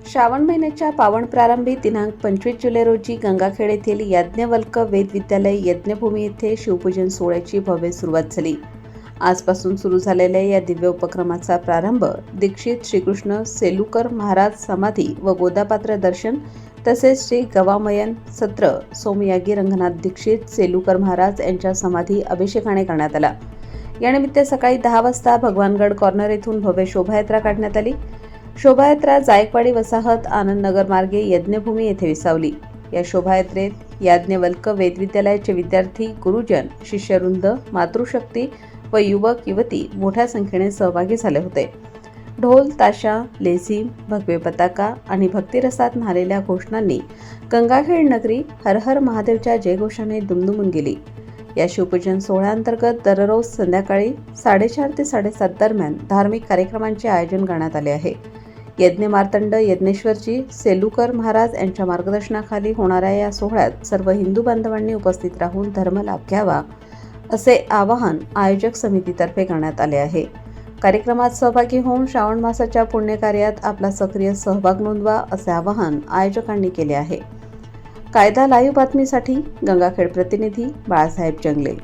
श्रावण महिन्याच्या पावन प्रारंभी दिनांक 25 जुलै रोजी गंगाखेड येथील याज्ञवल्क वेद विद्यालय यज्ञभूमी येथे शिवपूजन सोहळ्याची भव्य सुरुवात झाली। आजपासून सुरू झालेल्या या दिव्य उपक्रमाचा प्रारंभ दीक्षित श्रीकृष्ण सेलुकर महाराज समाधी व गोदापात्र दर्शन तसेच श्री गवामयन सत्र सोमयागी रंगनाथ दीक्षित सेलुकर महाराज यांच्या समाधी अभिषेकाने करण्यात आला। यानिमित्त सकाळी 10 वाजता भगवानगड कॉर्नर येथून भव्य शोभायात्रा काढण्यात आली। शोभायात्रा जायकवाडी वसाहत आनंदनगर मार्गे यज्ञभूमी येथे विसावली। या शोभायात्रेत याज्ञवल्क वेद विद्यालयाचे विद्यार्थी, गुरुजन, शिष्यवृंद, मातृशक्ती व युवक युवती मोठ्या संख्येने सहभागी झाले होते। ढोल, ताशा, लेझीम, भगवे पताका आणि भक्तिरसात न्हालेल्या घोषणांनी गंगाखेड नगरी हर हर महादेवच्या जयघोषाने दुमदुमून गेली। या शिवपूजन सोहळ्याअंतर्गत दररोज संध्याकाळी 4:30 ते 7:30 दरम्यान धार्मिक कार्यक्रमांचे आयोजन करण्यात आले आहे। यज्ञ मार्तंड यज्ञेश्वरजी सेलुकर महाराज यांच्या मार्गदर्शनाखाली होणाऱ्या या सोहळ्यात सर्व हिंदू बांधवांनी उपस्थित राहून धर्मलाभ घ्यावा असे आवाहन आयोजक समितीतर्फे करण्यात आले आहे। कार्यक्रमात सहभागी होऊन श्रावण मासाच्या पुण्यकार्यात आपला सक्रिय सहभाग नोंदवा असे आवाहन आयोजकांनी केले आहे। कायदा लाईव्ह बातमीसाठी गंगाखेड प्रतिनिधी बाळासाहेब जंगले।